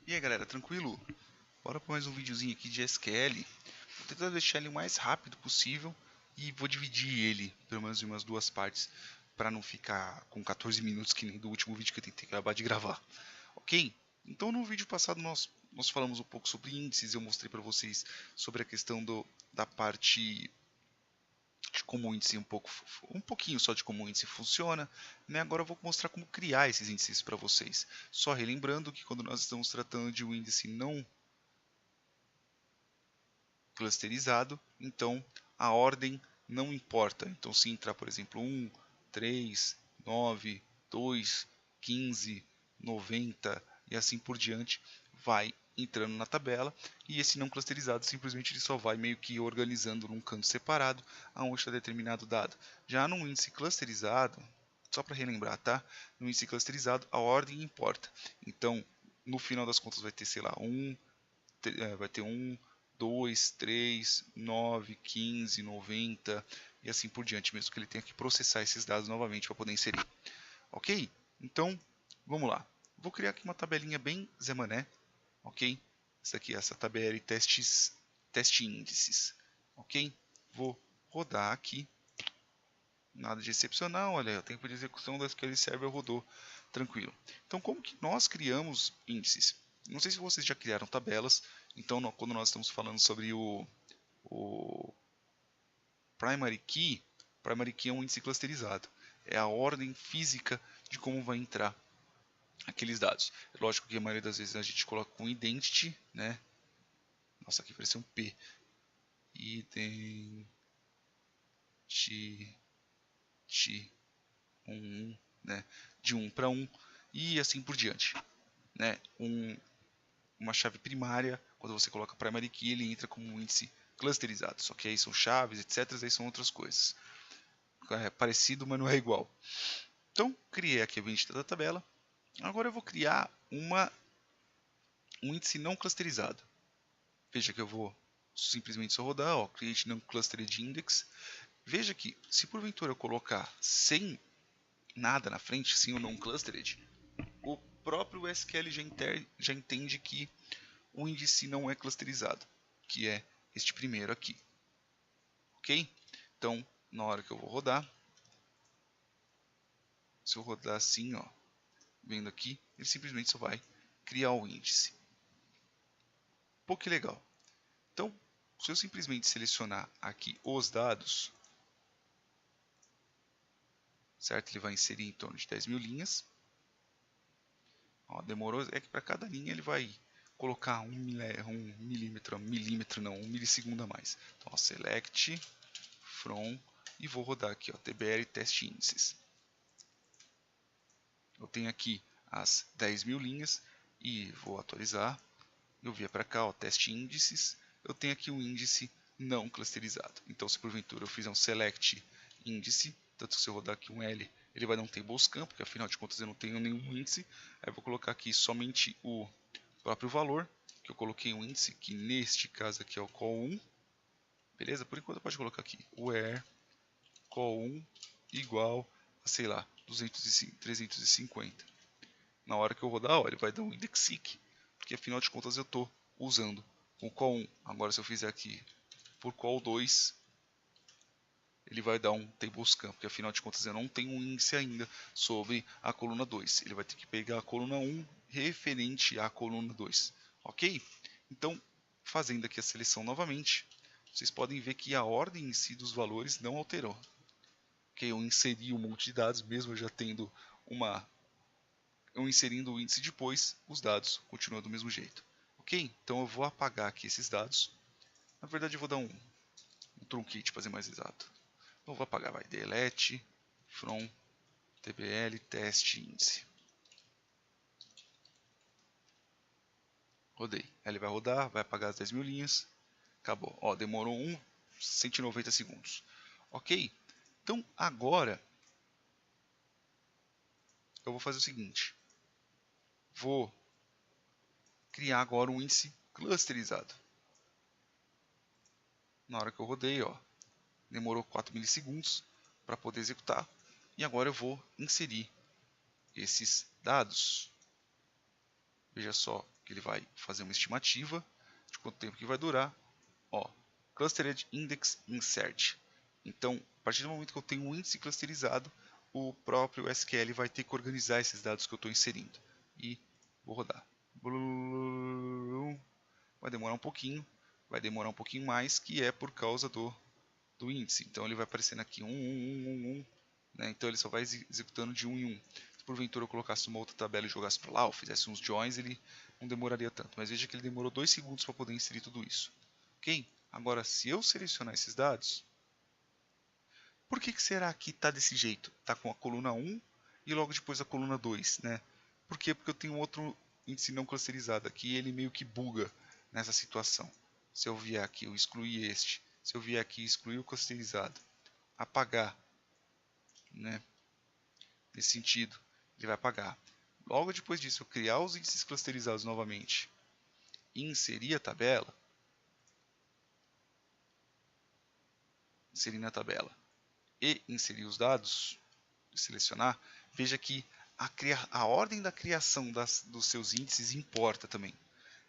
E aí galera, tranquilo? Bora para mais um videozinho aqui de SQL. Vou tentar deixar ele o mais rápido possível e vou dividir ele pelo menos em umas duas partes para não ficar com 14 minutos que nem do último vídeo que eu tentei acabar de gravar. Ok? Então no vídeo passado nós falamos um pouco sobre índices, eu mostrei para vocês sobre a questão da parte de como o índice um pouquinho só de como o índice funciona, né? Agora eu vou mostrar como criar esses índices para vocês. Só relembrando que quando nós estamos tratando de um índice não clusterizado, então a ordem não importa. Então se entrar, por exemplo, 1, 3, 9, 2, 15, 90 e assim por diante, vai entrando na tabela, e esse não clusterizado simplesmente ele só vai meio que organizando num canto separado aonde está determinado dado. Já no índice clusterizado, só para relembrar, tá? No índice clusterizado a ordem importa. Então, no final das contas vai ter, sei lá, vai ter 1, 2, 3, 9, 15, 90 e assim por diante, mesmo que ele tenha que processar esses dados novamente para poder inserir. Ok? Então, vamos lá. Vou criar aqui uma tabelinha bem Zé Mané, ok? Essa tabela teste índices, ok? Vou rodar aqui, nada de excepcional, olha, o tempo de execução da SQL Server rodou tranquilo. Então, como que nós criamos índices? Não sei se vocês já criaram tabelas, então quando nós estamos falando sobre o primary key é um índice clusterizado, é a ordem física de como vai entrar aqueles dados. É lógico que a maioria das vezes a gente coloca um identity, né? Nossa, aqui parece um P. Identity 1, né? De 1 para 1 e assim por diante, né? Uma chave primária, quando você coloca primary key, ele entra como um índice clusterizado, só que aí são chaves, etc, aí são outras coisas. É parecido, mas não é igual. Então, criei aqui a identidade da tabela. Agora eu vou criar um índice não clusterizado. Veja que eu vou simplesmente só rodar, ó, create non clustered index. Veja que se porventura eu colocar sem nada na frente, sem o non clustered, o próprio SQL já entende que o índice não é clusterizado, que é este primeiro aqui. Ok? Então, na hora que eu vou rodar, se eu rodar assim, ó, vendo aqui, ele simplesmente só vai criar o índice. Pô, que legal. Então, se eu simplesmente selecionar aqui os dados, certo? Ele vai inserir em torno de 10.000 linhas. Ó, demorou, é que para cada linha ele vai colocar um milímetro não, 1 milissegundo a mais. Então, ó, select from e vou rodar aqui, ó, tbr test índices. Eu tenho aqui as 10.000 linhas e vou atualizar. Eu via para cá, ó, teste índices. Eu tenho aqui um índice não clusterizado. Então, se porventura eu fizer um select índice, tanto que se eu rodar aqui um L, ele vai dar um tablescan, porque afinal de contas eu não tenho nenhum índice. Aí eu vou colocar aqui somente o próprio valor, que eu coloquei um índice, que neste caso aqui é o call1. Beleza? Por enquanto pode colocar aqui where call1 igual a, sei lá, 350. Na hora que eu rodar, ó, ele vai dar um indexseek, porque afinal de contas eu estou usando o call1. Agora se eu fizer aqui por call2, ele vai dar um tablescan, porque afinal de contas eu não tenho um índice ainda sobre a coluna 2. Ele vai ter que pegar a coluna 1 referente à coluna 2. Ok? Então, fazendo aqui a seleção novamente, vocês podem ver que a ordem em si dos valores não alterou. Okay? Eu inseri um monte de dados, mesmo já tendo eu inserindo o índice depois, os dados continuam do mesmo jeito. Ok? Então eu vou apagar aqui esses dados. Na verdade eu vou dar um truncate para ser mais exato. Eu vou apagar, vai, delete from tbl teste índice. Rodei. Aí ele vai rodar, vai apagar as 10.000 linhas. Acabou. Ó, demorou 190 segundos. Ok? Então agora eu vou fazer o seguinte. Vou criar agora um índice clusterizado. Na hora que eu rodei, ó, demorou 4 milissegundos para poder executar. E agora eu vou inserir esses dados. Veja só que ele vai fazer uma estimativa de quanto tempo que vai durar. Ó, Clustered Index Insert. Então, a partir do momento que eu tenho um índice clusterizado, o próprio SQL vai ter que organizar esses dados que eu estou inserindo. E vou rodar. Vai demorar um pouquinho mais, que é por causa do índice. Então ele vai aparecendo aqui 1, né? Então ele só vai executando de 1 em 1. Se porventura eu colocasse uma outra tabela e jogasse para lá, ou fizesse uns joins, ele não demoraria tanto. Mas veja que ele demorou 2 segundos para poder inserir tudo isso. Ok? Agora, se eu selecionar esses dados, por que será que está desse jeito? Está com a coluna 1 e logo depois a coluna 2, né? Por quê? Porque eu tenho outro índice não clusterizado aqui e ele meio que buga nessa situação. Se eu vier aqui, eu excluir este. Se eu vier aqui, excluir o clusterizado, apagar, né? Nesse sentido, ele vai apagar. Logo depois disso, eu criar os índices clusterizados novamente e inserir a tabela, inserir na tabela e inserir os dados, selecionar, veja que a ordem da criação dos seus índices importa também.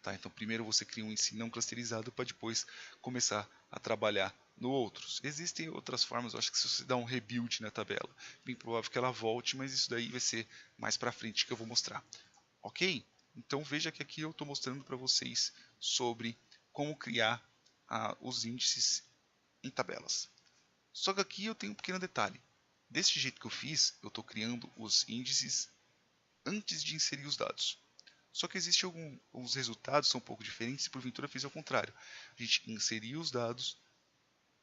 Tá? Então, primeiro você cria um índice não clusterizado para depois começar a trabalhar no outros. Existem outras formas, eu acho que se você dá um rebuild na tabela, bem provável que ela volte, mas isso daí vai ser mais para frente que eu vou mostrar. Ok? Então veja que aqui eu estou mostrando para vocês sobre como criar os índices em tabelas. Só que aqui eu tenho um pequeno detalhe. Desse jeito que eu fiz, eu estou criando os índices antes de inserir os dados. Só que existem alguns resultados são um pouco diferentes se porventura eu fiz ao contrário. A gente inserir os dados,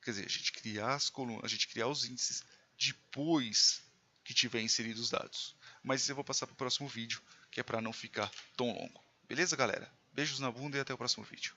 quer dizer, a gente criar as colunas, a gente criar os índices depois que tiver inserido os dados. Mas isso eu vou passar para o próximo vídeo, que é para não ficar tão longo. Beleza, galera? Beijos na bunda e até o próximo vídeo.